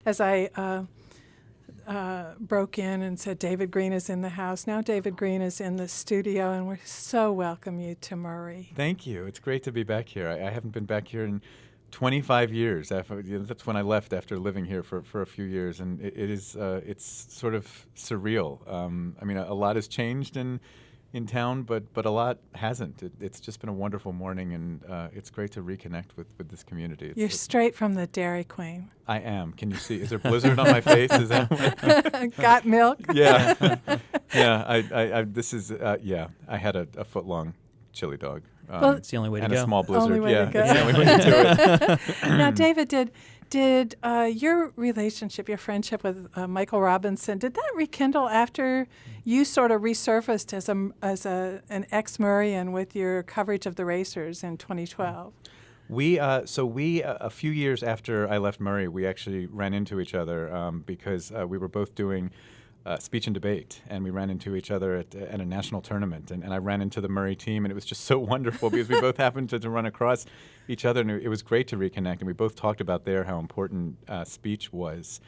as I broke in and said David Greene is in the house. Now David Greene is in the studio, and we so welcome you to Murray. Thank you. It's great to be back here. I haven't been back here in 25 years. That's when I left after living here for a few years, and it's sort of surreal. I mean, a lot has changed in town, but a lot hasn't. It's just been a wonderful morning, and it's great to reconnect with this community. You're straight from the Dairy Queen. I am. Can you see? Is there blizzard on my face? Is that got milk? Yeah, yeah. This is yeah. I had a foot-long chili dog. Well, it's the only way to and go. And a small blizzard. Only way to go. It's the only way to do it. Now, David, did your relationship, your friendship with Michael Robinson, did that rekindle after you sort of resurfaced as an ex-Murrayan with your coverage of the racers in 2012? We a few years after I left Murray, we actually ran into each other because we were both doing speech and debate, and we ran into each other at a national tournament, and I ran into the Murray team, and it was just so wonderful because we both happened to run across each other, and it was great to reconnect, and we both talked about there how important speech was,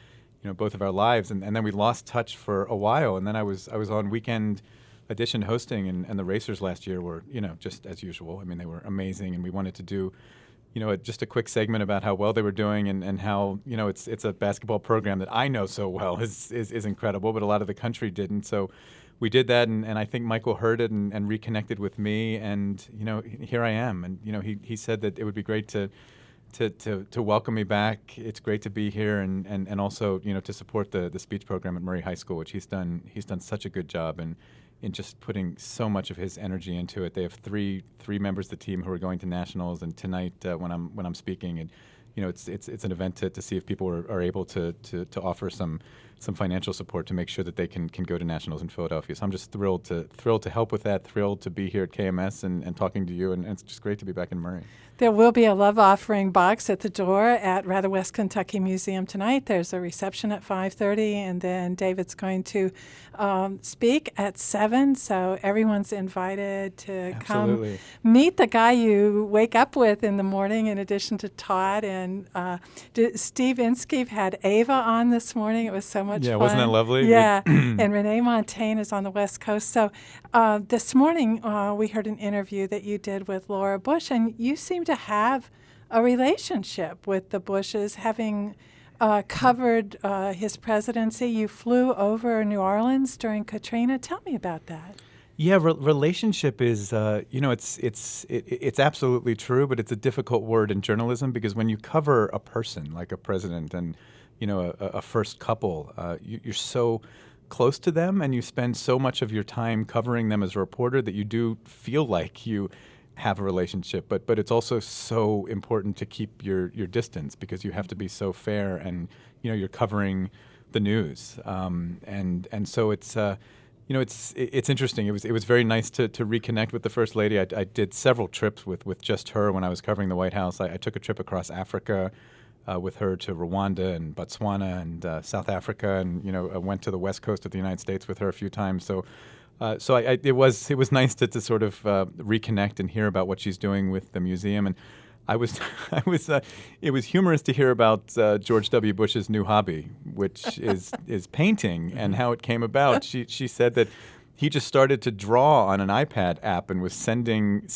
both of our lives, and then we lost touch for a while, and then I was on Weekend Edition hosting, and the racers last year were, just as usual. I mean, they were amazing, and we wanted to do just a quick segment about how well they were doing and how, it's a basketball program that I know so well is incredible, but a lot of the country didn't. So we did that, and I think Michael heard it and reconnected with me, and, here I am. And, he said that it would be great to welcome me back. It's great to be here and also, to support the speech program at Murray High School, which he's done such a good job in just putting so much of his energy into it. They have three members of the team who are going to nationals, and tonight when I'm speaking, and it's an event to see if people are able to offer some financial support to make sure that they can go to nationals in Philadelphia. So I'm just thrilled to help with that. Thrilled to be here at KMS and talking to you, and it's just great to be back in Murray. There will be a love offering box at the door at Rather West Kentucky Museum tonight. There's a reception at 5:30, and then David's going to speak at 7. So everyone's invited to Absolutely. come meet the guy you wake up with in the morning. In addition to Todd and Steve Inskeep had Ava on this morning. It was so much fun. Yeah, wasn't that lovely? Yeah, and Renee Montaigne is on the West Coast. So this morning we heard an interview that you did with Laura Bush, and you seem to have a relationship with the Bushes, having covered his presidency. You flew over New Orleans during Katrina. Tell me about that. Yeah, relationship is, it's absolutely true, but it's a difficult word in journalism because when you cover a person like a president and, a first couple, you're so close to them and you spend so much of your time covering them as a reporter that you do feel like you have a relationship, but it's also so important to keep your distance because you have to be so fair and, you're covering the news. And so it's, it's interesting. It was very nice to reconnect with the First Lady. I did several trips with just her when I was covering the White House. I took a trip across Africa with her to Rwanda and Botswana and South Africa, and I went to the West Coast of the United States with her a few times. So it was nice to sort of reconnect and hear about what she's doing with the museum. And it was humorous to hear about George W. Bush's new hobby, which is painting, and how it came about. She said that he just started to draw on an iPad app and was sending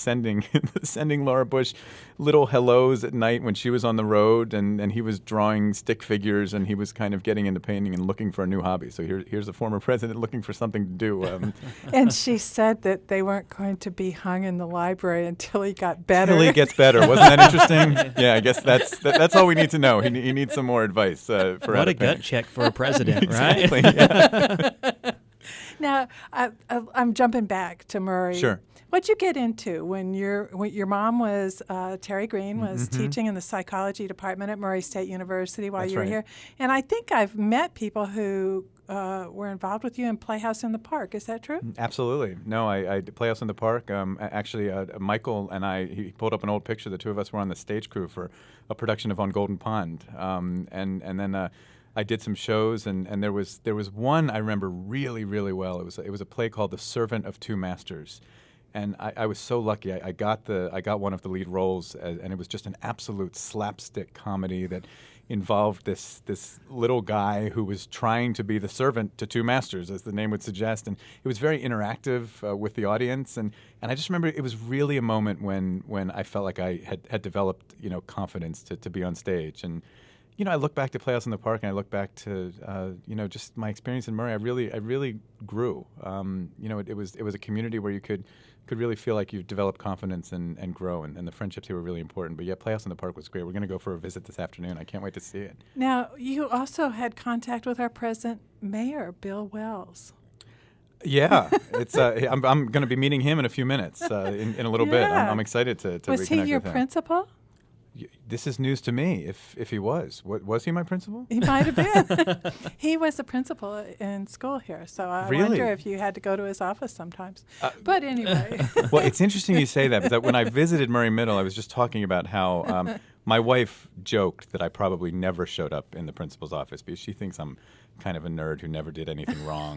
Laura Bush little hellos at night when she was on the road, and he was drawing stick figures, and he was kind of getting into painting and looking for a new hobby. So here's a former president looking for something to do. And she said that they weren't going to be hung in the library until he got better. Until he gets better. Wasn't that interesting? Yeah, I guess that's all we need to know. He needs some more advice for how what to a gut paint. check for a president, Exactly, right? Yeah. Now, I'm jumping back to Murray. Sure. What'd you get into when your mom was, Terry Greene, was Mm-hmm. teaching in the psychology department at Murray State University while That's you were right. here? And I think I've met people who were involved with you in Playhouse in the Park. Is that true? Absolutely. No, I did Playhouse in the Park. Actually, Michael and he pulled up an old picture. The two of us were on the stage crew for a production of On Golden Pond. And then I did some shows, and there was one I remember really, really well. It was a play called The Servant of Two Masters. And I was so lucky. I got one of the lead roles, and it was just an absolute slapstick comedy that involved this little guy who was trying to be the servant to two masters, as the name would suggest, and it was very interactive with the audience. And I just remember it was really a moment when I felt like I had developed confidence to be on stage. And I look back to Playhouse in the Park, and I look back to just my experience in Murray. I really grew. It was a community where you could really feel like you've developed confidence and grow, and the friendships here were really important. But yeah, Playhouse in the Park was great. We're going to go for a visit this afternoon. I can't wait to see it. Now, you also had contact with our present mayor, Bill Wells. Yeah, it's. I'm going to be meeting him in a few minutes, in a little bit. I'm excited to Was reconnect he your with him. principal? This is news to me. If he was he my principal? He might have been. He was the principal in school here, so I Really? wonder if you had to go to his office sometimes. But anyway. Well, it's interesting you say that, because when I visited Murray Middle, I was just talking about how my wife joked that I probably never showed up in the principal's office because she thinks I'm kind of a nerd who never did anything wrong.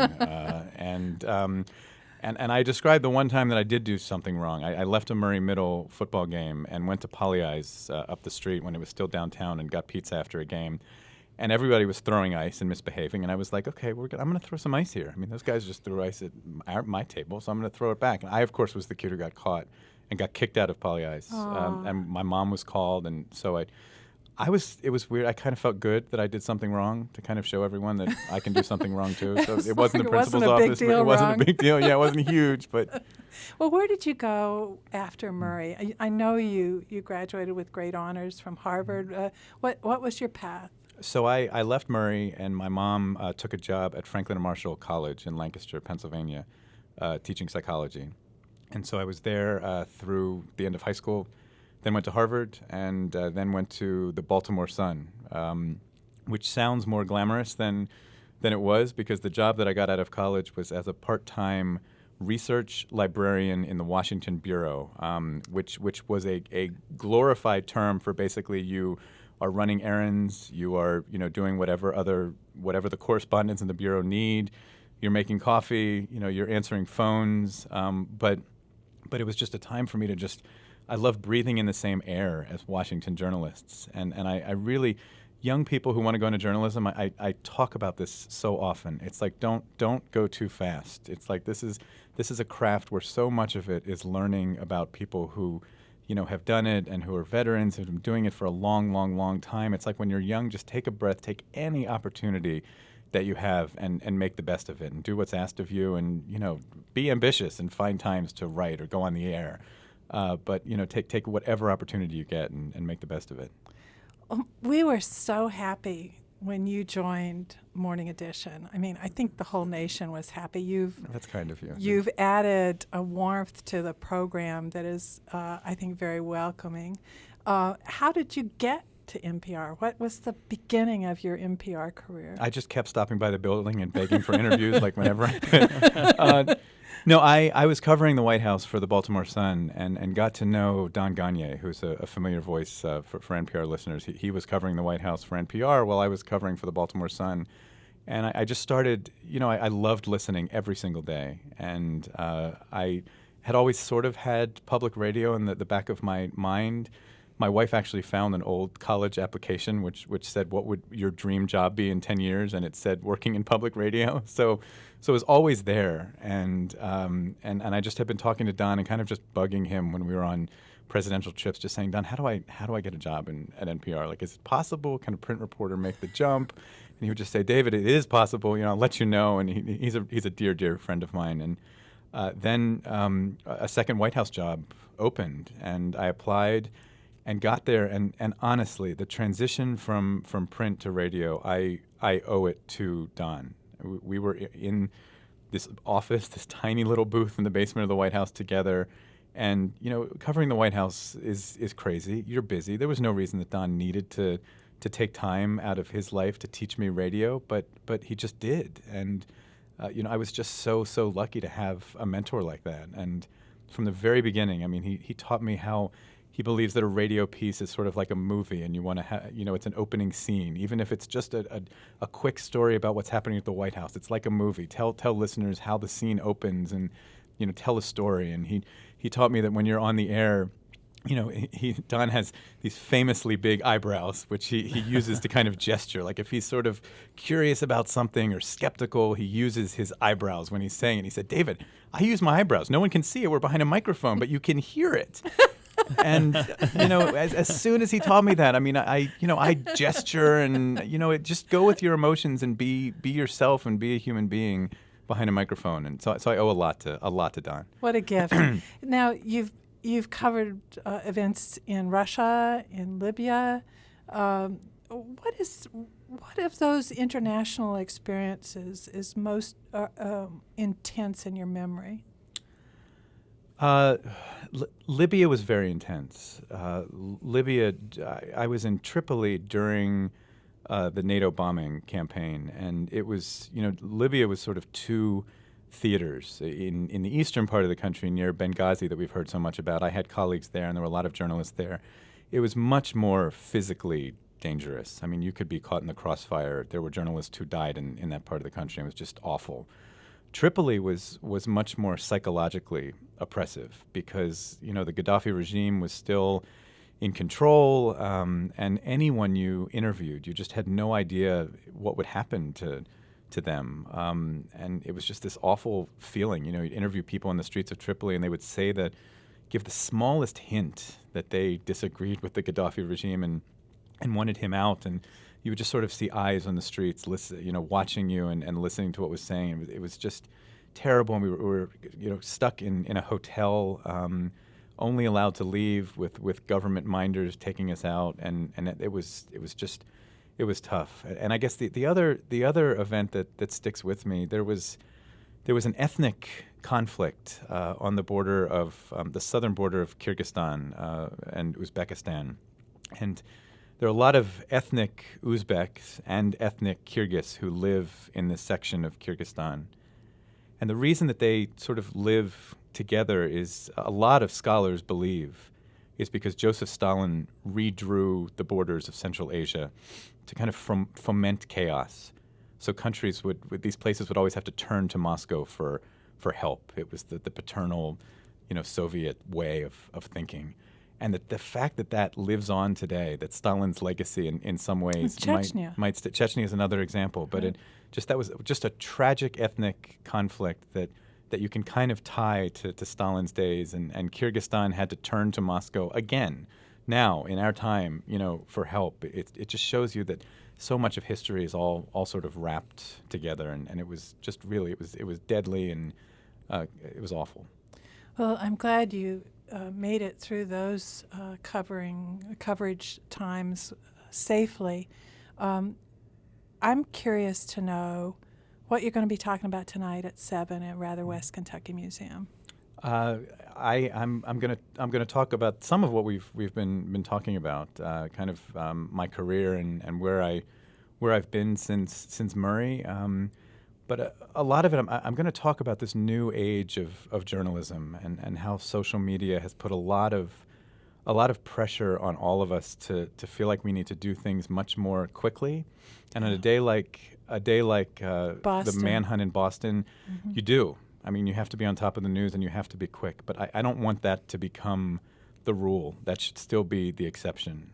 And I described the one time that I did do something wrong. I left a Murray Middle football game and went to Polly Eyes up the street when it was still downtown and got pizza after a game. And everybody was throwing ice and misbehaving. And I was like, okay, I'm going to throw some ice here. I mean, those guys just threw ice at my table, so I'm going to throw it back. And I, of course, was the kid who got caught and got kicked out of Polly Eyes. And my mom was called, and so it was weird. I kind of felt good that I did something wrong to kind of show everyone that I can do something wrong too. So it wasn't the principal's office. It wasn't a big deal. Yeah, it wasn't huge, but. Well, where did you go after Murray? I know you graduated with great honors from Harvard. What was your path? So I left Murray, and my mom took a job at Franklin and Marshall College in Lancaster, Pennsylvania, teaching psychology. And so I was there through the end of high school. Then went to Harvard, and then went to the Baltimore Sun, which sounds more glamorous than it was, because the job that I got out of college was as a part-time research librarian in the Washington Bureau, which was a glorified term for basically you are running errands, you are doing whatever the correspondents in the Bureau need, you're making coffee, you're answering phones, but it was just a time for me to just. I love breathing in the same air as Washington journalists. And I really, young people who want to go into journalism, I talk about this so often. It's like, don't go too fast. It's like this is a craft where so much of it is learning about people who, have done it and who are veterans, who've been doing it for a long, long, long time. It's like when you're young, just take a breath, take any opportunity that you have and make the best of it and do what's asked of you and, be ambitious and find times to write or go on the air. But take whatever opportunity you get and make the best of it. We were so happy when you joined Morning Edition. I mean, I think the whole nation was happy. That's kind of you. You've added a warmth to the program that is, I think, very welcoming. How did you get to NPR? What was the beginning of your NPR career? I just kept stopping by the building and begging for interviews, like whenever I could. No, I was covering the White House for the Baltimore Sun and got to know Don Gagné, who's a familiar voice for NPR listeners. He was covering the White House for NPR while I was covering for the Baltimore Sun. And I just started, I loved listening every single day. And I had always sort of had public radio in the back of my mind. My wife actually found an old college application which said, what would your dream job be in 10 years? And it said working in public radio. So it was always there. And I just had been talking to Don and kind of just bugging him when we were on presidential trips, just saying, Don, how do I get a job at NPR? Like, is it possible? Can a print reporter make the jump? And he would just say, David, it is possible. I'll let you know. And he's a dear friend of mine. And then a second White House job opened, and I applied and got there, and honestly, the transition from print to radio, I owe it to Don. We were in this office, this tiny little booth in the basement of the White House together, and covering the White House is crazy. You're busy. There was no reason that Don needed to take time out of his life to teach me radio, but he just did, and I was just so lucky to have a mentor like that. And from the very beginning, I mean, he taught me how. He believes that a radio piece is sort of like a movie, and you want to have, it's an opening scene. Even if it's just a quick story about what's happening at the White House, it's like a movie. Tell listeners how the scene opens, and tell a story. And he taught me that when you're on the air, Don has these famously big eyebrows, which he uses to kind of gesture. Like if he's sort of curious about something or skeptical, he uses his eyebrows when he's saying it. He said, David, I use my eyebrows. No one can see it. We're behind a microphone, but you can hear it. And, as soon as he taught me that, I gesture and, just go with your emotions and be yourself and be a human being behind a microphone. And so I owe a lot to Don. What a gift. Now, you've covered events in Russia, in Libya. What of those international experiences is most intense in your memory? Libya was very intense. Libya, I was in Tripoli during the NATO bombing campaign, and it was, Libya was sort of two theaters. In the eastern part of the country near Benghazi that we've heard so much about, I had colleagues there, and there were a lot of journalists there. It was much more physically dangerous. You could be caught in the crossfire. There were journalists who died in that part of the country. It was just awful. Tripoli was much more psychologically oppressive because, the Gaddafi regime was still in control, and anyone you interviewed, you just had no idea what would happen to them. And it was just this awful feeling. You'd interview people on the streets of Tripoli, and they would say that, give the smallest hint that they disagreed with the Gaddafi regime and wanted him out, and you would just sort of see eyes on the streets, watching you and listening to what was saying. It was just terrible, and we were stuck in a hotel, only allowed to leave with government minders taking us out, and it was tough. And I guess the other event that sticks with me, there was an ethnic conflict on the border of the southern border of Kyrgyzstan and Uzbekistan, and there are a lot of ethnic Uzbeks and ethnic Kyrgyz who live in this section of Kyrgyzstan. And the reason that they sort of live together is, a lot of scholars believe, is because Joseph Stalin redrew the borders of Central Asia to kind of foment chaos. So countries these places would always have to turn to Moscow for help. It was the paternal, Soviet way of thinking. And the fact that lives on today, that Stalin's legacy in some ways Chechnya. Chechnya is another example, but that was just a tragic ethnic conflict that you can kind of tie to Stalin's days, and Kyrgyzstan had to turn to Moscow again now in our time, for help. It just shows you that so much of history is all sort of wrapped together, and it was just really it was deadly, and it was awful. Well, I'm glad you made it through those coverage times safely. I'm curious to know what you're going to be talking about tonight at 7 at Rather West Kentucky Museum. I'm going to talk about some of what we've been talking about, kind of my career and where I've been since Murray. But a lot of it, I'm going to talk about this new age of journalism and how social media has put a lot of pressure on all of us to feel like we need to do things much more quickly. And on a day like the manhunt in Boston, you do. You have to be on top of the news and you have to be quick. But I don't want that to become the rule. That should still be the exception.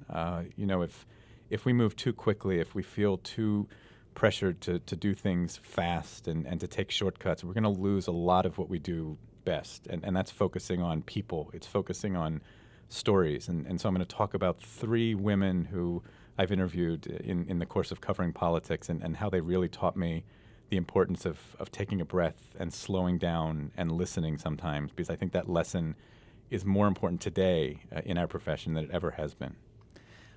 If we move too quickly, if we feel too pressured to do things fast and to take shortcuts, we're going to lose a lot of what we do best. And that's focusing on people. It's focusing on stories. And so I'm going to talk about 3 women who I've interviewed in the course of covering politics and how they really taught me the importance of taking a breath and slowing down and listening sometimes, because I think that lesson is more important today in our profession than it ever has been.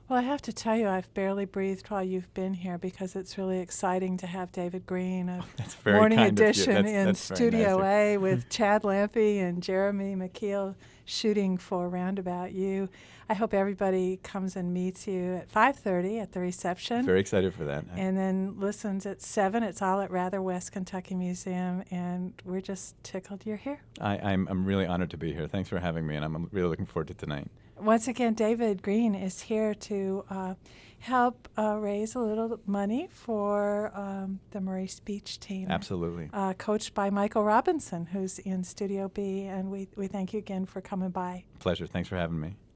Well, I have to tell you, I've barely breathed while you've been here because it's really exciting to have David Greene of Morning Edition in Studio A with Chad Lampe and Jeremy McKeel shooting for Roundabout. I hope everybody comes and meets you at 5:30 at the reception. Very excited for that. And then listens at 7. It's all at Rather West Kentucky Museum, and we're just tickled you're here. I'm really honored to be here. Thanks for having me, and I'm really looking forward to tonight. Once again, David Greene is here to help raise a little money for the Murray Speech Team. Absolutely. Coached by Michael Robinson, who's in Studio B, and we thank you again for coming by. Pleasure. Thanks for having me.